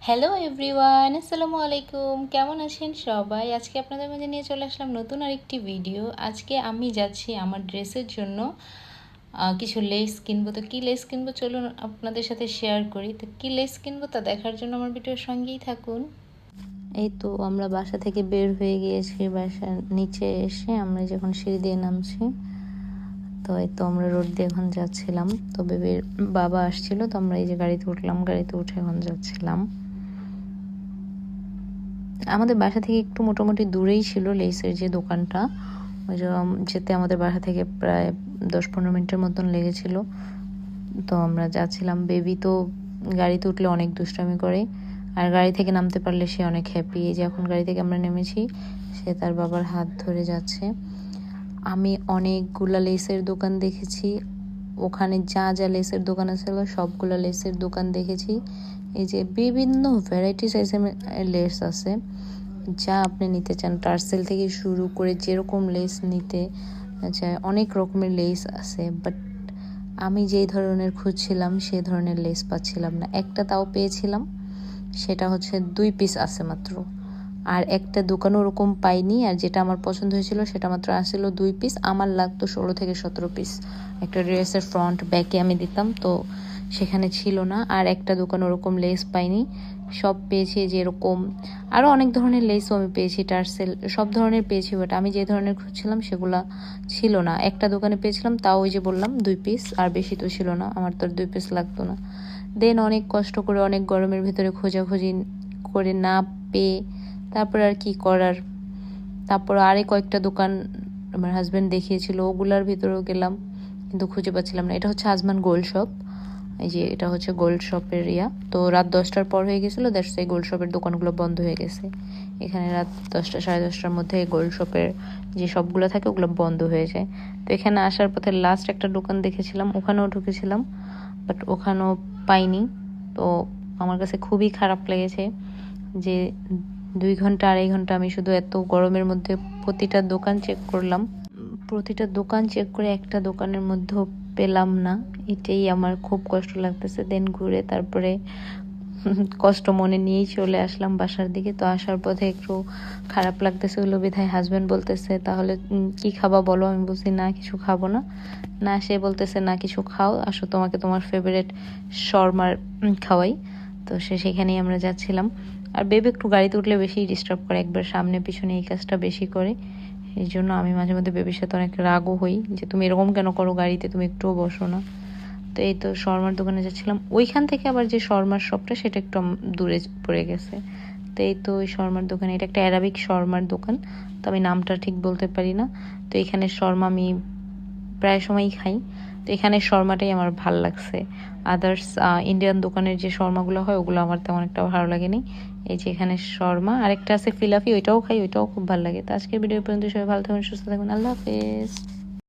Hello everyone, আসসালামু আলাইকুম। কেমন আছেন সবাই? আজকে আপনাদের মাঝে নিয়ে চলে আসলাম নতুন আরেকটি ভিডিও। আজকে আমি যাচ্ছি আমার ড্রেসের জন্য কিছু লেস কিনবো। তো কী লেস কিনবো চলুন আপনাদের সাথে শেয়ার করি। তো কী লেস কিনবো তা দেখার জন্য আমার ভিডিওর সঙ্গেই থাকুন। এই তো আমরা বাসা থেকে বের হয়ে গিয়েছি। বাসার নিচে এসে আমরা যখন সিঁড়ি দিয়ে নামছি, তো এই তো আমরা রোড দিয়ে এখন যাচ্ছিলাম। তো বেবির বাবা আসছিল, তো আমরা এই যে গাড়িতে উঠলাম, গাড়িতে উঠে এখন যাচ্ছিলাম। আমাদের বাসা থেকে একটু মোটামুটি দূরেই ছিল লেসের যে দোকানটা, ওই যে যেতে আমাদের বাসা থেকে প্রায় 10-15 মিনিটের মতন লেগেছিল। তো আমরা যাচ্ছিলাম। বেবি তো গাড়িতে উঠলে অনেক দুষ্টামি করে, আর গাড়ি থেকে নামতে পারলে সে অনেক হ্যাপি। এই যে এখন গাড়ি থেকে আমরা নেমেছি, সে তার বাবার হাত ধরে যাচ্ছে। আমি অনেকগুলা লেসের দোকান দেখেছি, ওখানে যা যা লেসের দোকান আছে সবগুলা লেসের দোকান দেখেছি। এই যে বিভিন্ন ভ্যারাইটি সাইজের লেস আছে, যা আপনি নিতে চান টার্সেল থেকে শুরু করে যেরকম লেস নিতে চায় অনেক রকমের লেস আছে। বাট আমি যেই ধরনের খুঁজছিলাম সেই ধরনের লেস পাচ্ছিলাম না। একটা তাও পেয়েছিলাম, সেটা হচ্ছে 2 পিস আছে মাত্র। আর একটা দোকানও ওরকম পাইনি, আর যেটা আমার পছন্দ হয়েছিল সেটা মাত্র আসছিল 2 পিস। আমার লাগতো 16 থেকে 17 পিস। একটা ড্রেসের ফ্রন্ট ব্যাকে আমি দিতাম, তো সেখানে ছিল না। আর একটা দোকান ওরকম লেস পাইনি, সব পেয়েছি যেরকম। আরও অনেক ধরনের লেসও আমি পেয়েছি, টার্সেল সব ধরনের পেয়েছি, বাট আমি যে ধরনের খুঁজছিলাম সেগুলা ছিল না। একটা দোকানে পেয়েছিলাম, তাও ওই যে বললাম 2 পিস, আর বেশি তো ছিল না। আমার তো আর 2 পিস লাগতো না। দেন অনেক কষ্ট করে অনেক গরমের ভিতরে খোঁজাখুঁজি করে না পেয়ে তারপর আর কি করার, তারপর আরে কয়েকটা দোকান আমার হাজব্যান্ড দেখিয়েছিল, ওগুলার ভিতরেও গেলাম কিন্তু খুঁজে পাচ্ছিলাম না। এটা হচ্ছে আজমান গোল্ড শপ। এই যে এটা হচ্ছে গোল্ড শপের তো রাত 10টার পর হয়ে গেছিলো, দ্যাটস এই গোল্ড শপের দোকানগুলো বন্ধ হয়ে গেছে। এখানে রাত 10টা 10:30টার মধ্যে গোল্ড শপের যে শপগুলো থাকে ওগুলো বন্ধ হয়ে যায়। তো এখানে আসার পথে লাস্ট একটা দোকান দেখেছিলাম, ওখানেও ঢুকেছিলাম, বাট ওখানেও পাইনি। তো আমার কাছে খুবই খারাপ লেগেছে যে 2 ঘন্টা 2.5 ঘন্টা আমি শুধু এত গরমের মধ্যে প্রতিটা দোকান চেক করলাম, প্রতিটা দোকান চেক করে একটা দোকানের মধ্যেও পেলাম না। এটাই আমার খুব কষ্ট লাগতেছে। দেন ঘুরে তারপরে কষ্ট মনে নিয়েই চলে আসলাম বাসার দিকে। তো আসার পথে একটু খারাপ লাগতেছে হলো বিধায় হাজব্যান্ড বলতেছে তাহলে কি খাবা বলো। আমি বলছি না কিছু খাবো না। না সে বলতেছে না কিছু খাও, আসো তোমাকে তোমার ফেভারিট শর্মার খাওয়াই। তো সেখানেই আমরা যাচ্ছিলাম। আর বেবি একটু গাড়িতে উঠলে বেশি ডিস্টার্ব করে, একবার সামনে পিছনে এই কাজটা বেশি করে। এই জন্য আমি মাঝে মধ্যে বেবির সাথে অনেক রাগও হই যে তুমি এরকম কেন করো গাড়িতে, তুমি একটুও বসো না। তো এই তো শর্মার দোকানে যাচ্ছিলাম। ওইখান থেকে আবার যে শর্মার শপটা সেটা একটু দূরে পড়ে গেছে। তো এই তো ওই শর্মার দোকানে, এটা একটা অ্যারাবিক শর্মার দোকান, তো আমি নামটা ঠিক বলতে পারি না। তো এখানে শর্মা আমি প্রায় সময়ই খাই, তো এখানে শর্মাটাই আমার ভাল লাগছে। আদার্স ইন্ডিয়ান দোকানের যে শর্মাগুলো হয় ওগুলো আমার তেমন একটা ভালো লাগেনি। এই যে এখানে শর্মা, আরেকটা আছে ফিলাফি, ওইটাও খাই, ওইটাও খুব ভালো লাগে। তো আজকের ভিডিও পর্যন্ত সবাই ভালো থাকবেন, সুস্থ থাকবেন, আল্লাহ হাফেজ।